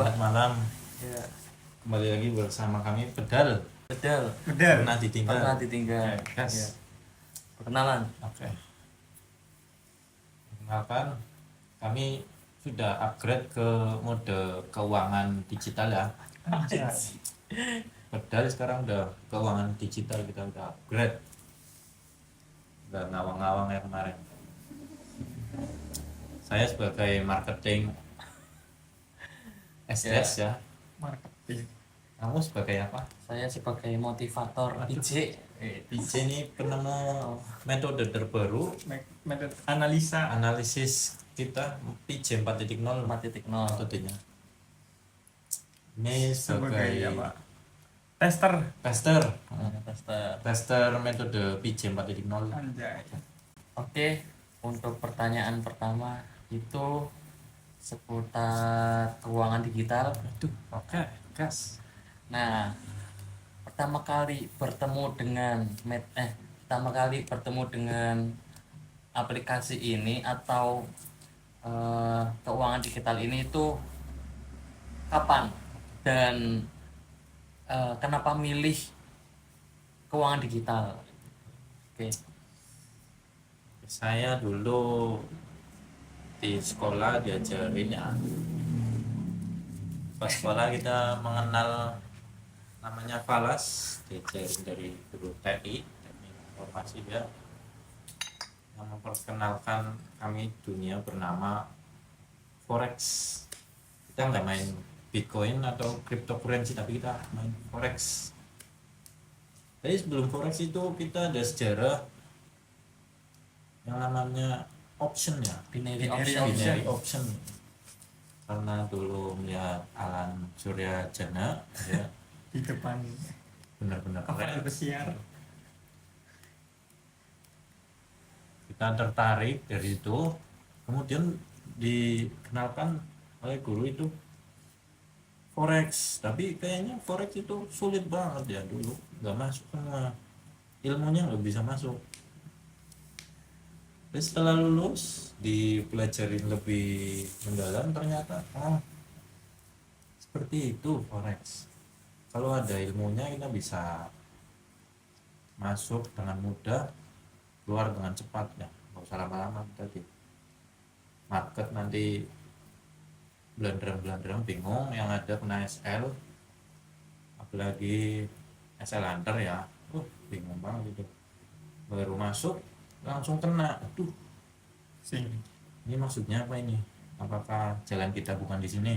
Selamat malam. Ya. Kembali lagi bersama kami Pedal. Pernah ditinggal. Gas. Ya. Perkenalan. Oke. Perkenalkan, kami sudah upgrade ke mode keuangan digital ya. Pedal sekarang udah keuangan digital, kita udah upgrade. Udah ngawang-ngawang ya kemarin. Saya sebagai marketing SDS ya. Marketing. Kamu sebagai apa? Saya sebagai motivator PJ. PJ ini penemu metode terbaru, metode analisis kita PJ 4.0 metodenya. Ini sebagai apa? Tester metode PJ 4.0. Anjay. Oke, untuk pertanyaan pertama itu seputar keuangan digital. Oke, gas. Nah, pertama kali bertemu dengan aplikasi ini atau keuangan digital ini itu kapan dan kenapa milih keuangan digital? Oke. Saya dulu di sekolah diajarin ya. Pas sekolah kita mengenal namanya falas, diajarin dari guru TI, teknik informasi ya, yang memperkenalkan kami dunia bernama forex. Kita nggak main bitcoin atau cryptocurrency, tapi kita main forex. Jadi sebelum forex itu kita ada sejarah yang namanya option ya, Binary option. Karena dulu melihat Alan Suryajana ya, di depan benar-benar kapal keren. pesiar. Kita tertarik dari itu, kemudian dikenalkan oleh guru itu forex, tapi kayaknya forex itu sulit banget ya dulu, nggak masuk semua ilmunya, nggak bisa masuk. Terus setelah lulus dipelajarin lebih mendalam, ternyata seperti itu forex. Kalau ada ilmunya kita bisa masuk dengan mudah, keluar dengan cepat ya, nggak usah lama-lama kita di market nanti belandrang bingung, yang ada kena SL, apalagi SL hunter ya, bingung banget itu, baru masuk langsung kena. Aduh, ini maksudnya apa ini? Apakah jalan kita bukan di sini?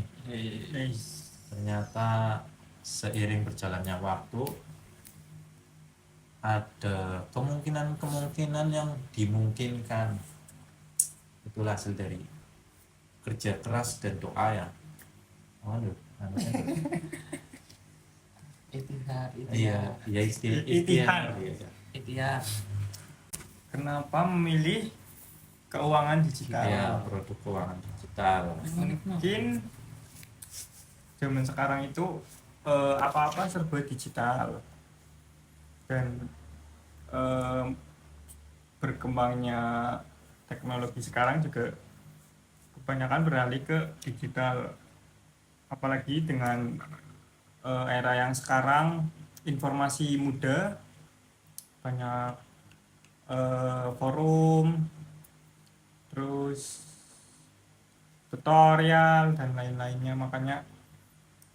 Ternyata seiring berjalannya waktu ada kemungkinan yang dimungkinkan. Itulah hasil dari kerja keras dan doa ya. Ikhtiar. Kenapa memilih keuangan digital? Ya, produk keuangan digital. Mungkin zaman sekarang itu apa-apa serba digital, dan berkembangnya teknologi sekarang juga kebanyakan beralih ke digital. Apalagi dengan era yang sekarang informasi mudah, banyak forum, terus tutorial dan lain-lainnya. Makanya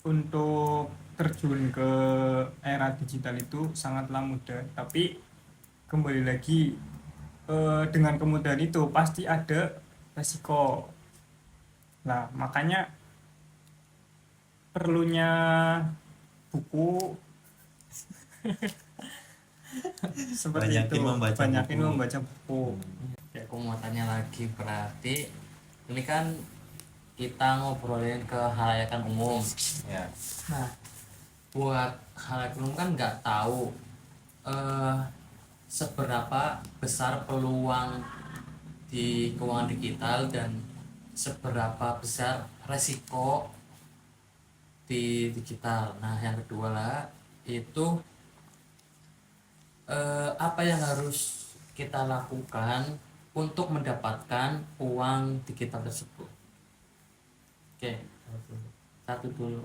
untuk terjun ke era digital itu sangatlah mudah. Tapi kembali lagi, dengan kemudahan itu pasti ada resiko. Nah, makanya perlunya buku seperti Banyakin itu, membaca buku. Ya, aku mau tanya lagi, berarti ini kan kita ngobrolin ke khalayakan umum Ya. Nah, buat khalayak umum kan nggak tahu seberapa besar peluang di keuangan digital dan seberapa besar resiko di digital. Nah, yang kedua lah itu apa yang harus kita lakukan untuk mendapatkan uang digital tersebut. Oke, satu dulu.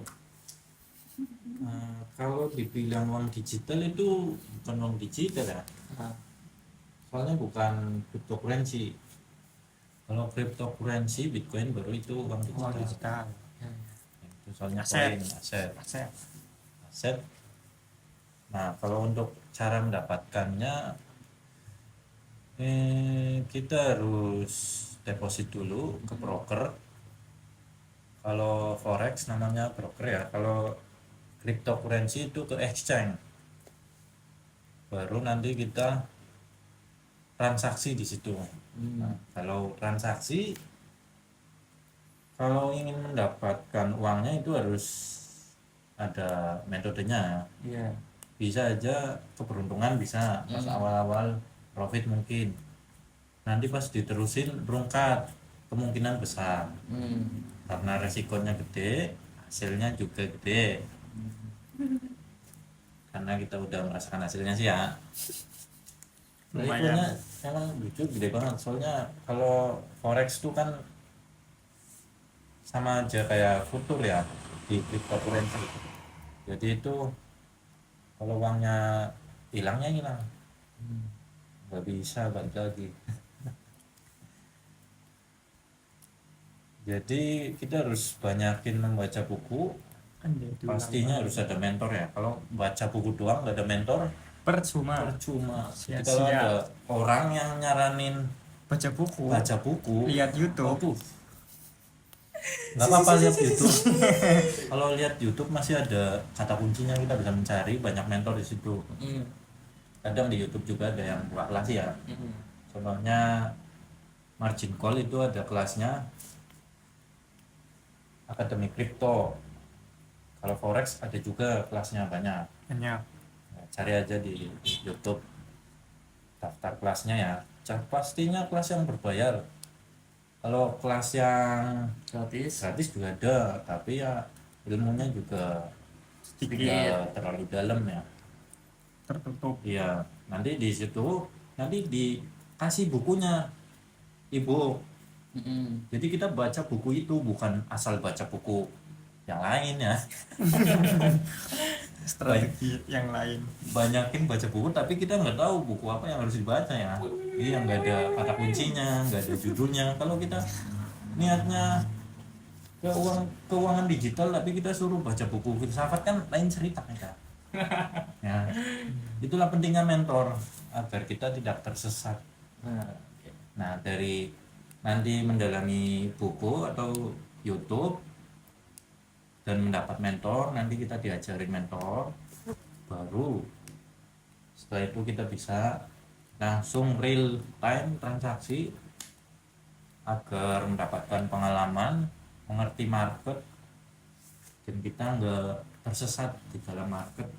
Kalau dibilang uang digital itu bukan uang digital ya, Nah, soalnya bukan cryptocurrency. Kalau cryptocurrency Bitcoin baru itu uang uang digital. digital. ya, Itu soalnya Aset. koin, aset. Aset. Aset. Nah, kalau untuk cara mendapatkannya, kita harus deposit dulu ke broker. Kalau forex namanya broker ya. Kalau cryptocurrency itu ke exchange. Baru nanti kita transaksi di situ. Nah, kalau transaksi, kalau ingin mendapatkan uangnya itu harus ada metodenya. iya. Bisa aja keberuntungan, bisa pas awal-awal profit mungkin, nanti pas diterusin berungkat kemungkinan besar karena resikonya gede, hasilnya juga gede. Karena kita udah merasakan hasilnya sih ya. Lumayan. Resikonya emang lucu gede banget, soalnya kalau forex tuh kan sama aja kayak futur ya di cryptocurrency. Jadi itu kalau uangnya hilangnya hilang, nggak bisa balik lagi. Jadi kita harus banyakin membaca buku, Anjay, pastinya harus ada mentor ya. Kalau baca buku doang nggak ada mentor percuma. percuma. Jadi Sia-sia. kalau ada orang yang nyaranin Baca buku, baca buku, lihat YouTube. waduh, nggak apa-apa lihat YouTube. Kalau lihat YouTube masih ada kata kuncinya, kita bisa mencari banyak mentor di situ. Kadang di YouTube juga ada yang buka kelas ya. Contohnya margin call itu ada kelasnya Akademi Kripto. Kalau forex ada juga kelasnya banyak. Banyak. Nah, cari aja di YouTube daftar kelasnya ya. Pastinya kelas yang berbayar. Kalau kelas yang Gratis. gratis juga ada, tapi ya ilmunya juga Sedikit tidak terlalu dalam ya. tertutup. Iya, nanti di situ nanti dikasih bukunya, ibu. Jadi kita baca buku itu, bukan asal baca buku yang lain ya. Strategi yang lain. Banyakin baca buku tapi kita nggak tahu buku apa yang harus dibaca ya. Iya, nggak ada kata kuncinya, nggak ada judulnya. Kalau kita niatnya keuangan digital tapi kita suruh baca buku filsafat kan lain cerita kita. Ya, itulah pentingnya mentor agar kita tidak tersesat. Nah, dari nanti mendalami buku atau YouTube dan mendapat mentor, nanti kita diajarin mentor, baru setelah itu kita bisa langsung real time transaksi agar mendapatkan pengalaman, mengerti market, dan kita nggak tersesat di dalam market.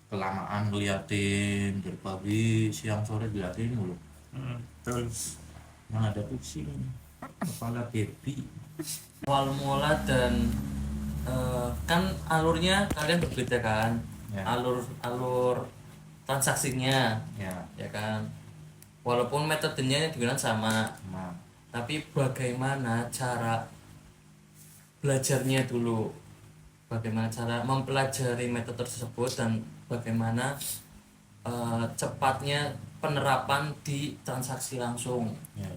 Kelamaan ngeliatin dari pagi siang sore diliatin mulu, Betul. yang ada pusing kepala baby. Awal mula dan kan alurnya kalian berbeda kan, Ya. alur transaksinya Ya, ya kan, walaupun metodenya digunakan sama, nah, tapi bagaimana cara belajarnya dulu, bagaimana cara mempelajari metode tersebut, dan bagaimana cepatnya penerapan di transaksi langsung. ya.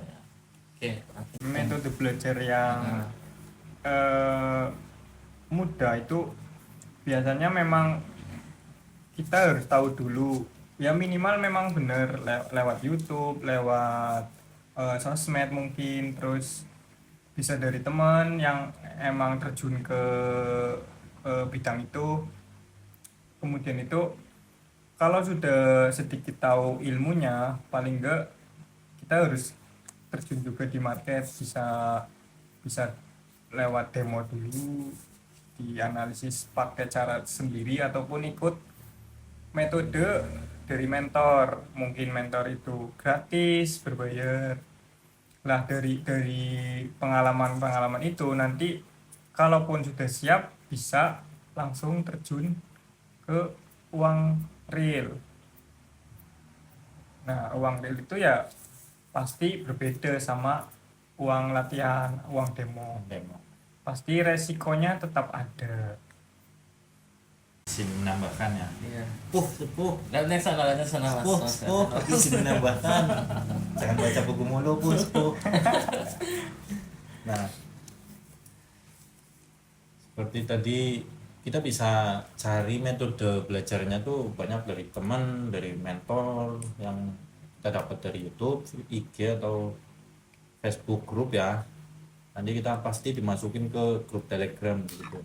Oke. Metode belajar yang mudah itu biasanya memang kita harus tahu dulu ya, minimal memang bener lewat YouTube, lewat sosmed mungkin, terus bisa dari teman yang emang terjun ke bidang itu. Kemudian itu kalau sudah sedikit tahu ilmunya, paling enggak kita harus terjun juga di market, bisa lewat demo dulu, dianalisis pakai cara sendiri ataupun ikut metode dari mentor. Mungkin mentor itu gratis, berbayar. Lah dari pengalaman itu nanti kalaupun sudah siap bisa langsung terjun ke uang real. Nah, uang real itu ya pasti berbeda sama uang latihan, uang demo. Demo. pasti resikonya tetap ada. Izin menambahkan ya. Iya. Sepuh. Next sana mas. Sepuh, aku izin menambahkan. Jangan baca buku mulu, sepuh. Nah, seperti tadi kita bisa cari metode belajarnya tuh banyak dari teman, dari mentor yang kita dapat dari YouTube, IG atau Facebook grup ya. Nanti kita pasti dimasukin ke grup Telegram gitu.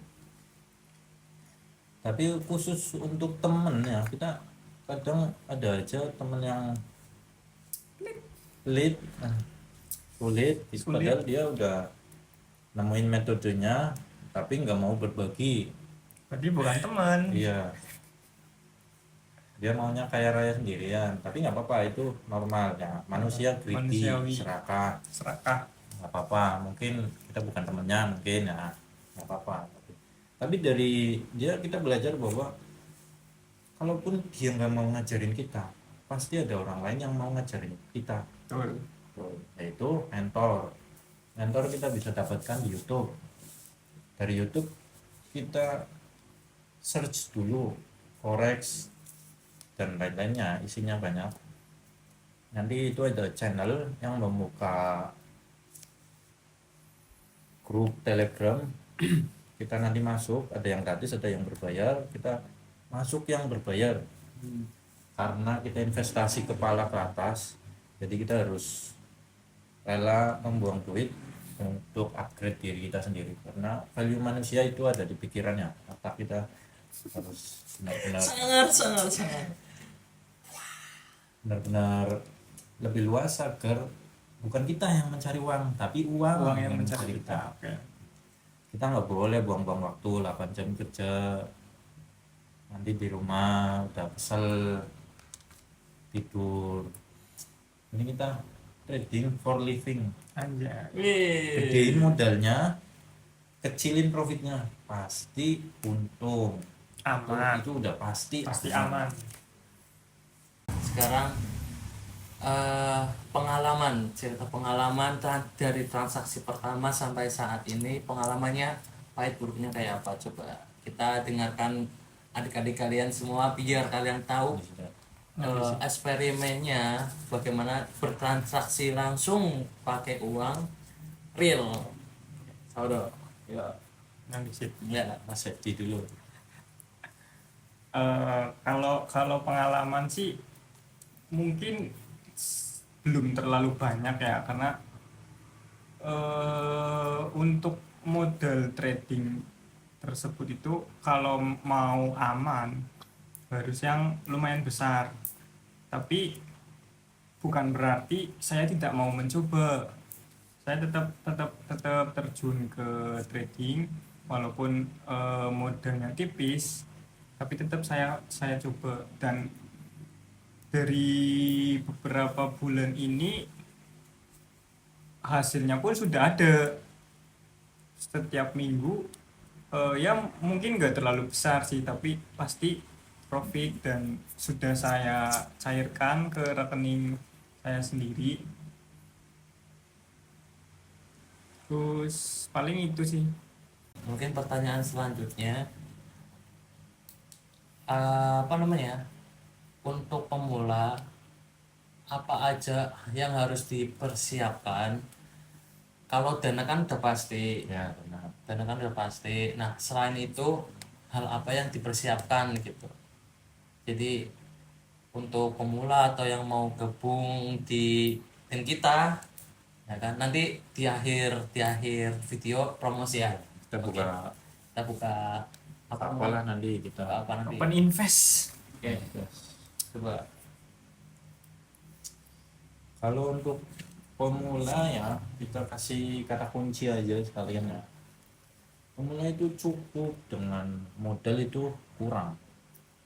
Tapi khusus untuk temen ya, kita kadang ada aja temen yang sulit, padahal dia udah nemuin metodenya tapi nggak mau berbagi. Berarti bukan teman. Iya, dia maunya kaya raya sendirian, tapi nggak apa-apa, itu normal ya, manusia greedy, Manusiawi. serakah, Serakah. nggak apa-apa. Mungkin kita bukan temennya, mungkin ya nggak apa-apa, tapi dari dia kita belajar bahwa kalaupun dia nggak mau ngajarin kita, pasti ada orang lain yang mau ngajarin kita. Betul. Yaitu mentor kita bisa dapatkan di YouTube. Dari YouTube kita search dulu Forex dan lain-lainnya, isinya banyak. Nanti itu ada channel yang membuka grup Telegram. Kita nanti masuk, ada yang gratis, ada yang berbayar. Kita masuk yang berbayar karena kita investasi kepala ke atas, jadi kita harus rela membuang duit untuk upgrade diri kita sendiri, karena value manusia itu ada di pikirannya. Otak kita harus benar-benar lebih luas agar bukan kita yang mencari uang, tapi uang Yang mencari kita. Oke. Kita nggak boleh buang-buang waktu 8 jam kerja, nanti di rumah udah kesel tidur. Ini kita trading for living, Anjay. gedein modalnya, kecilin profitnya, pasti untung. Aman. Itu udah pasti aman. Sekarang cerita pengalaman dari transaksi pertama sampai saat ini, pengalamannya pahit buruknya kayak apa, coba kita dengarkan adik-adik kalian semua biar kalian tahu eksperimennya bagaimana bertransaksi langsung pakai uang real. Saudara ya, Yang di situ. ya Mas Edi dulu. Kalau pengalaman sih mungkin belum terlalu banyak ya, karena untuk modal trading tersebut itu kalau mau aman harus yang lumayan besar, tapi bukan berarti saya tidak mau mencoba. Saya tetap terjun ke trading walaupun modalnya tipis, tapi tetap saya coba. Dan dari beberapa bulan ini hasilnya pun sudah ada setiap minggu. Ya mungkin nggak terlalu besar sih, tapi pasti profit dan sudah saya cairkan ke rekening saya sendiri. Terus paling itu sih. mungkin pertanyaan selanjutnya, untuk pemula apa aja yang harus dipersiapkan? Kalau dana kan udah pasti, Ya benar. nah selain itu hal apa yang dipersiapkan gitu? Jadi untuk pemula atau yang mau gabung di tim kita, ya kan, nanti di akhir video promosi ya, Kita Oke. buka kita buka apalah nanti kita. apa nanti. Open invest. Oke, coba. Kalau untuk pemula ya, kita kasih kata kunci aja sekalian ya. Pemula itu cukup dengan modal itu kurang,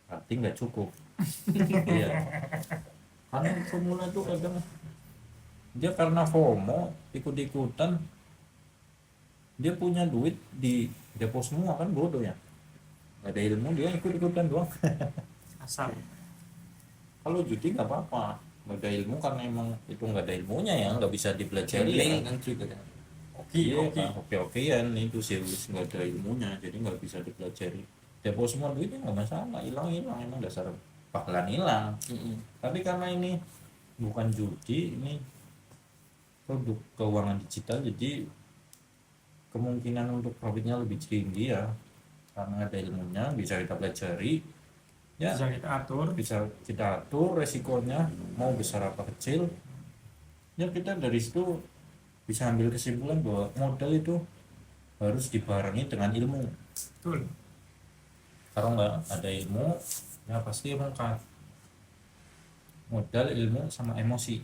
berarti nggak cukup. Iya. Karena pemula itu kadang dia karena FOMO ikut-ikutan, dia punya duit di depo semua, kan bodoh ya. Nggak ada ilmu, dia ikut-ikutan doang. Asal. Kalau judi nggak apa-apa, nggak ada ilmu karena emang itu nggak ada ilmunya ya, nggak bisa dipelajari Gambling ya. kan juga kan. hoki. hoki-hokian itu serius, nggak ada ilmunya, jadi nggak bisa dipelajari. Depo semua duitnya nggak masalah, hilang emang dasar bakalan hilang. Tapi karena ini bukan judi, ini produk keuangan digital, jadi kemungkinan untuk profitnya lebih tinggi ya, karena ada ilmunya, bisa kita pelajari ya, bisa kita atur resikonya mau besar apa kecil ya. Kita dari situ bisa ambil kesimpulan bahwa modal itu harus dibarengi dengan ilmu. Betul. Kalau nggak ada ilmu ya pasti mengkat. Modal, ilmu, sama emosi,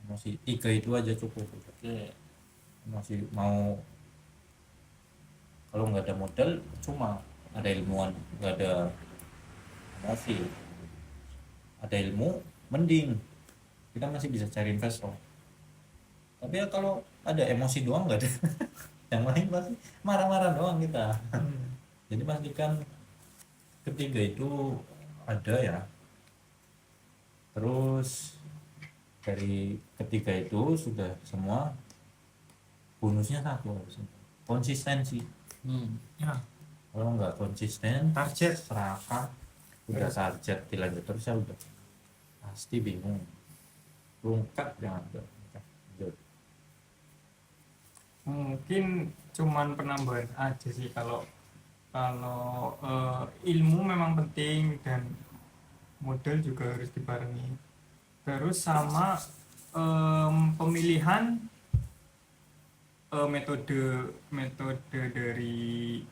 3 itu aja cukup. Emosi mau, kalau nggak ada modal cuma ada ilmuwan, nggak ada emosi. Ada ilmu mending kita masih bisa cari investor, tapi ya kalau ada emosi doang nggak ada yang lain pasti marah-marah doang kita. Jadi pastikan ketiga itu ada ya. Terus dari ketiga itu sudah semua, bonusnya satu harusnya konsistensi. Ya, Kalau nggak konsisten, target. serakah, udah target dilanjut terus ya udah pasti bingung, rungkat jangan lanjut. Mungkin cuman penambahan aja sih, kalau ilmu memang penting dan modal juga harus dibarengi, terus sama pemilihan metode dari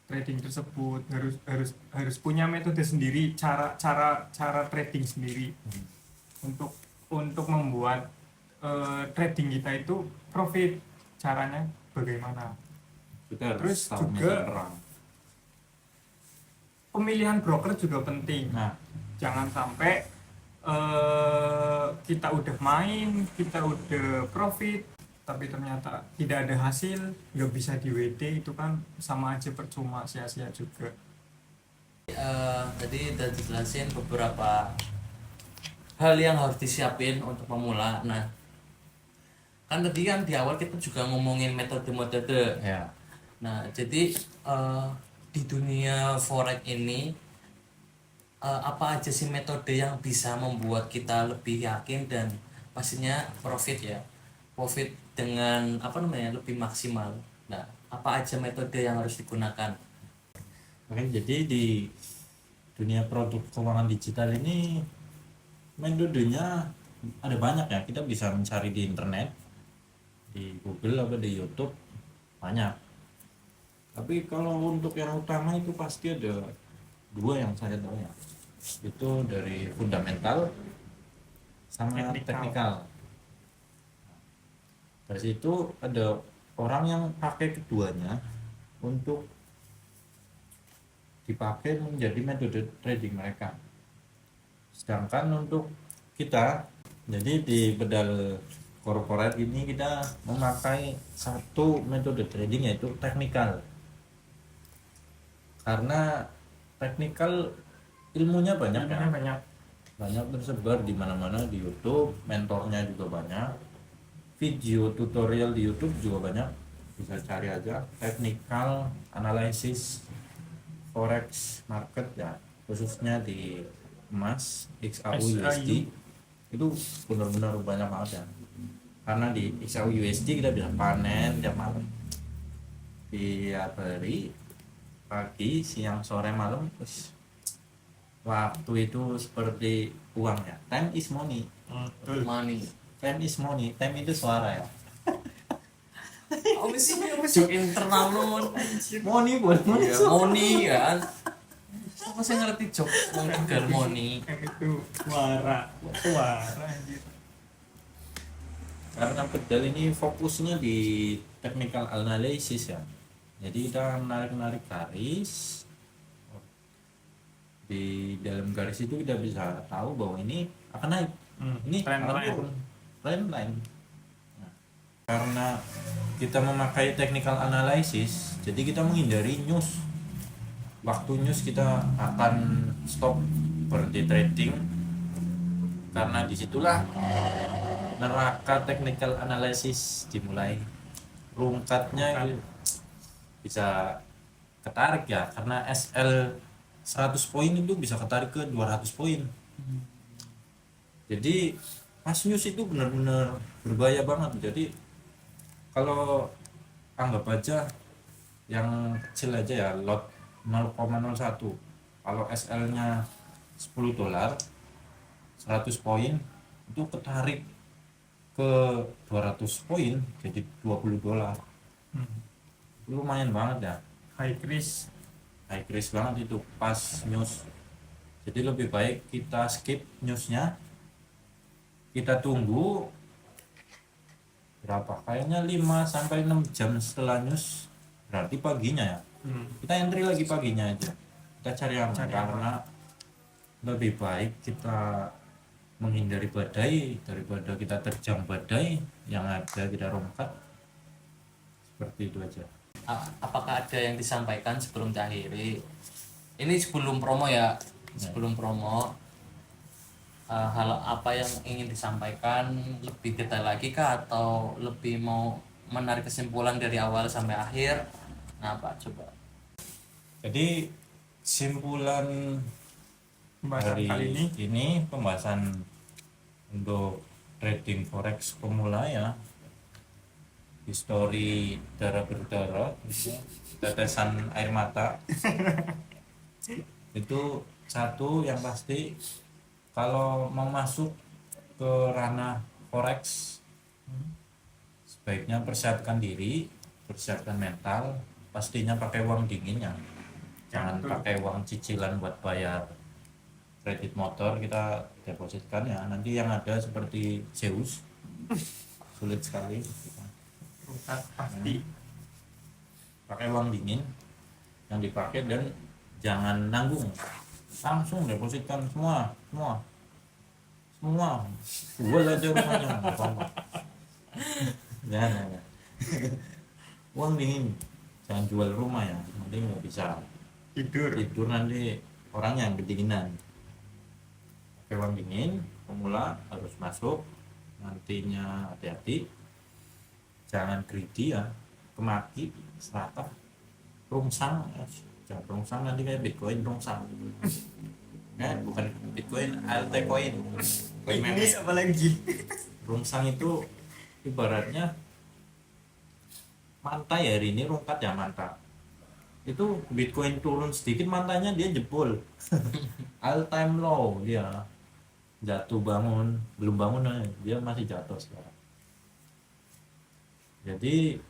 trading tersebut. Harus punya metode sendiri, cara trading sendiri untuk membuat trading kita itu profit. Caranya bagaimana? Kita harus Terus tahu juga metode perang. Pemilihan broker juga penting. Nah, Jangan sampai kita udah main, kita udah profit, tapi ternyata tidak ada hasil, nggak bisa di WD, itu kan sama aja percuma, sia-sia juga. Tadi udah dijelasin beberapa hal yang harus disiapin untuk pemula. Nah, kan tadi kan di awal kita juga ngomongin metode-metode. ya. Nah, jadi di dunia forex ini apa aja sih metode yang bisa membuat kita lebih yakin dan pastinya profit ya, profit dengan lebih maksimal. Nah, apa aja metode yang harus digunakan? Oke, jadi di dunia produk keuangan digital ini metodenya ada banyak ya. Kita bisa mencari di internet, di Google atau di YouTube, banyak. Tapi kalau untuk yang utama itu pasti ada 2 yang saya tahu ya, itu dari fundamental sama teknikal. Dari situ ada orang yang pakai keduanya untuk dipakai menjadi metode trading mereka. Sedangkan untuk kita, jadi di bedal corporate ini kita memakai satu metode trading, yaitu teknikal. Karena teknikal ilmunya banyak ya, banyak tersebar di mana-mana, di YouTube, mentornya juga banyak, video tutorial di YouTube juga banyak, bisa cari aja technical analysis forex market ya, khususnya di emas XAU USD itu benar-benar banyak banget ya. Karena di XAU USD kita bisa panen tiap malam, tiap hari, pagi, siang, sore, malam. Terus waktu itu seperti uang ya, time is money. Money. Time is money, time itu suara ya. Apa sih internal lu? Money buat money. Ya, money kan. Apa sih ngerti job modal money? Itu suara anjir. Karena pedal ini fokusnya di technical analysis ya. Jadi kita menarik garis. Di dalam garis itu kita bisa tahu bahwa ini akan naik, ini akan turun, trendline. Nah, karena kita memakai technical analysis, jadi kita menghindari news. Waktu news kita akan stop, berhenti trading, karena disitulah neraka technical analysis dimulai. rungkatnya itu bisa ketarik ya, karena SL 100 poin itu bisa ketarik ke 200 poin. Jadi fast news itu benar-benar berbahaya banget. Jadi kalau anggap aja yang kecil aja ya, lot 0,01, kalau SL nya $10, 100 poin itu ketarik ke 200 poin jadi $20. Lumayan banget ya, High risk. high risk banget itu pas news. Jadi lebih baik kita skip newsnya, kita tunggu berapa, kayaknya 5 sampai 6 jam setelah news, berarti paginya ya, kita entry lagi paginya aja, kita cari aman. Karena lebih baik kita menghindari badai daripada kita terjang badai, yang ada kita rongkat. Seperti itu aja. Apakah ada yang disampaikan sebelum diakhiri? Ini sebelum promo ya, sebelum promo, hal apa yang ingin disampaikan lebih detail lagi kah, atau lebih mau menarik kesimpulan dari awal sampai akhir? Nah, Pak, coba. Jadi kesimpulan Pembahasan hari kali ini pembahasan untuk trading forex pemula ya, histori darah berdarah, tetesan air mata. Itu satu yang pasti, kalau mau masuk ke ranah forex sebaiknya persiapkan diri, persiapkan mental, pastinya pakai uang dingin ya, jangan pakai uang cicilan buat bayar kredit motor kita depositkan ya, nanti yang ada seperti Zeus, sulit sekali. rungkat pasti. Pakai uang dingin yang dipakai, dan jangan nanggung, langsung depositkan semua jual aja rumahnya, nggak apa-apa. Jangan. Uang dingin, jangan jual rumah ya, nanti nggak bisa tidur nanti orangnya yang kedinginan. Pakai uang dingin, pemula harus masuk, nantinya hati-hati, jangan greedy ya, kemaki, serakah, rungsang, jangan rungsang nanti kayak Bitcoin rungsang. Bukan Bitcoin, altcoin, coin meme. Ini apa lagi? Rungsang itu ibaratnya mantai, hari ini rungkat ya manta. Itu Bitcoin turun sedikit mantanya dia jebol. All time low dia. Jatuh bangun, belum bangun dia masih jatuh sekarang. Jadi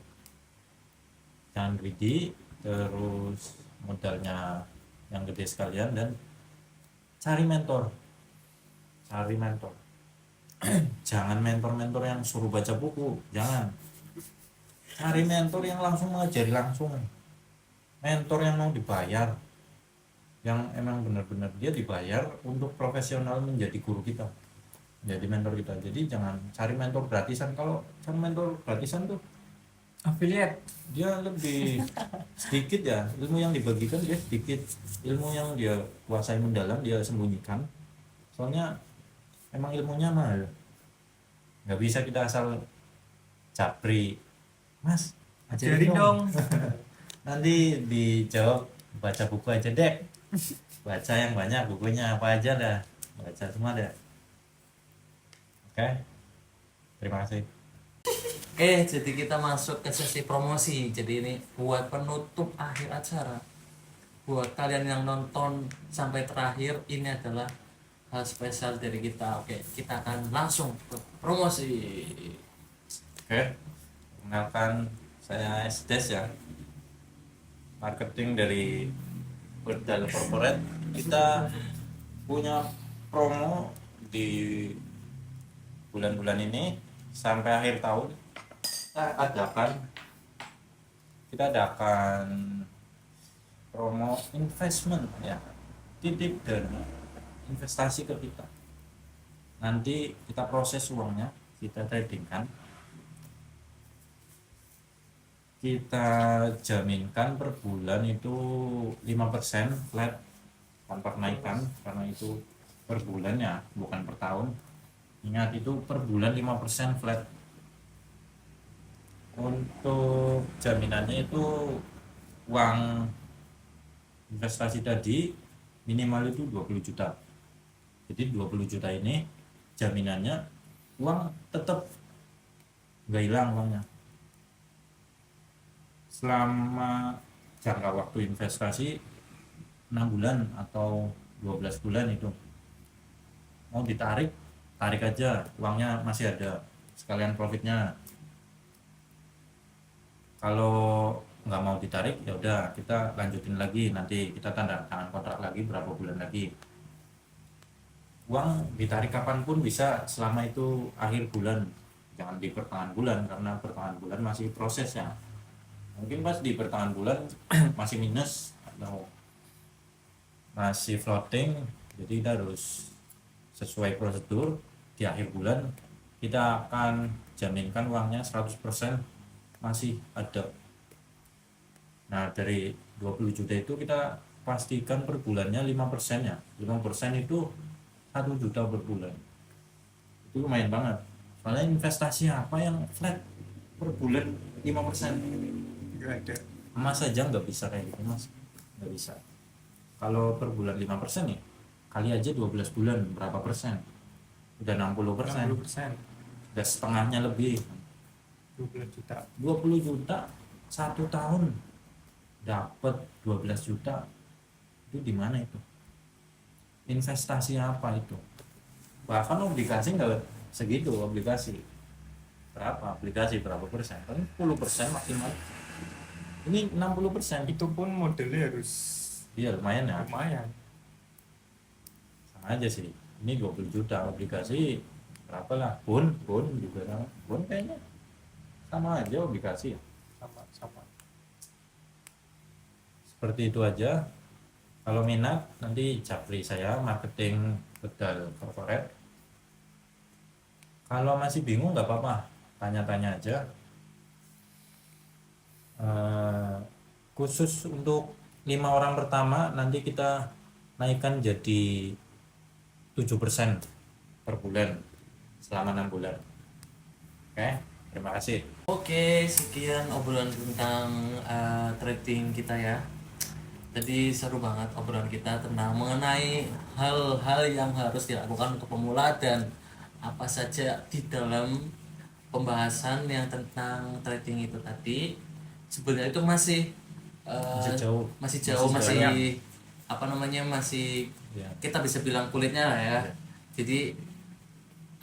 jangan greedy, terus modalnya yang gede sekalian, dan cari mentor. Jangan mentor yang suruh baca buku, jangan. Cari mentor yang langsung mengajari langsung, mentor yang mau dibayar, yang emang benar-benar dia dibayar untuk profesional menjadi guru kita, jadi mentor kita. Jadi jangan cari mentor gratisan. Kalau cari mentor gratisan tuh Affiliate. dia lebih sedikit ya, ilmu yang dibagikan dia sedikit, ilmu yang dia kuasai mendalam dia sembunyikan. Soalnya emang ilmunya mahal, nggak bisa kita asal capri, Mas ajarin dong. Nanti dijawab baca buku aja dek, baca yang banyak, bukunya apa aja dah, baca semua dah. Oke, terima kasih. Oke, jadi kita masuk ke sesi promosi. Jadi ini buat penutup akhir acara, buat kalian yang nonton sampai terakhir, ini adalah hal spesial dari kita. Oke, kita akan langsung ke promosi. Oke, kenalkan saya SDS ya, marketing dari Berdal Corporate. Kita punya promo di bulan-bulan ini sampai akhir tahun. Kita adakan promo investment ya, titip dana investasi ke kita. Nanti kita proses uangnya, kita tradingkan, kita jaminkan per bulan itu 5% flat tanpa kenaikan, karena itu per bulan ya, bukan per tahun. Ingat, itu per bulan 5% flat. Untuk jaminannya itu uang investasi tadi minimal itu 20 juta. Jadi 20 juta ini jaminannya uang tetap nggak hilang uangnya. Selama jangka waktu investasi 6 bulan atau 12 bulan itu. Mau ditarik, tarik aja, uangnya masih ada. Sekalian profitnya. Kalau nggak mau ditarik ya udah kita lanjutin lagi, nanti kita tanda tangan kontrak lagi berapa bulan lagi. Uang ditarik kapanpun bisa selama itu akhir bulan, jangan di pertengahan bulan karena pertengahan bulan masih proses ya. Mungkin pas di pertengahan bulan masih minus atau masih floating, jadi kita harus sesuai prosedur. Di akhir bulan kita akan jaminkan uangnya 100% masih ada. Nah dari 20 juta itu kita pastikan per bulannya 5% ya. 5% itu 1 juta per bulan. Itu lumayan banget. Soalnya investasi apa yang flat per bulan 5%? Nggak ada. Emas aja nggak bisa kayak gitu mas. Nggak bisa. Kalau per bulan 5% nih, kali aja 12 bulan berapa persen? Udah 60%. 60%. Udah setengahnya lebih. 20 juta. 20 juta 1 tahun dapat 12 juta. Itu di mana itu? Investasi apa itu? Bahkan obligasi nggak segitu. Obligasi berapa? Obligasi berapa persen? Kan 10% maksimal. Ini 60%. Itu pun modelnya harus Iya lumayan ya. lumayan. Sama aja sih. Ini 20 juta obligasi berapa lah? Bond juga sama. Bond kayaknya sama aja obligasi ya. Sama. Seperti itu aja. Kalau minat nanti japri saya marketing bedal corporate. Kalau masih bingung nggak apa-apa, tanya-tanya aja. Khusus untuk 5 orang pertama nanti kita naikkan jadi 7% per bulan selama 6 bulan. Oke, terima kasih. Oke, sekian obrolan tentang trading kita ya. Jadi seru banget obrolan kita tentang mengenai hal-hal yang harus dilakukan untuk pemula dan apa saja di dalam pembahasan yang tentang trading itu tadi. Sebenarnya itu masih Masih jauh. masih banyak. apa namanya masih Ya. kita bisa bilang kulitnya lah ya. Jadi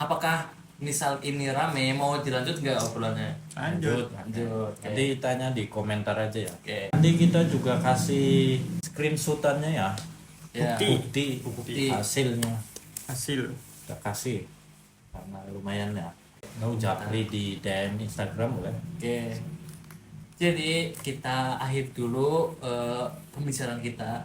apakah misal ini rame mau dilanjut nggak obrolannya? Lanjut. Lanjut. Oke. Nanti tanya di komentar aja ya. Oke. Nanti kita juga kasih screenshotannya ya. Ya. Bukti hasilnya. Hasil. Kita kasih karena lumayan ya. Mau japri di DM Instagram boleh. Oke. Jadi kita akhir dulu pembicaraan kita.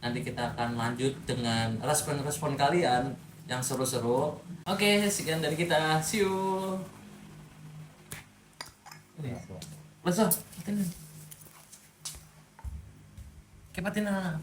Nanti kita akan lanjut dengan respon-respon kalian yang seru-seru. Oke, sekian dari kita. See you. Masa? Patin. Kayak patin na.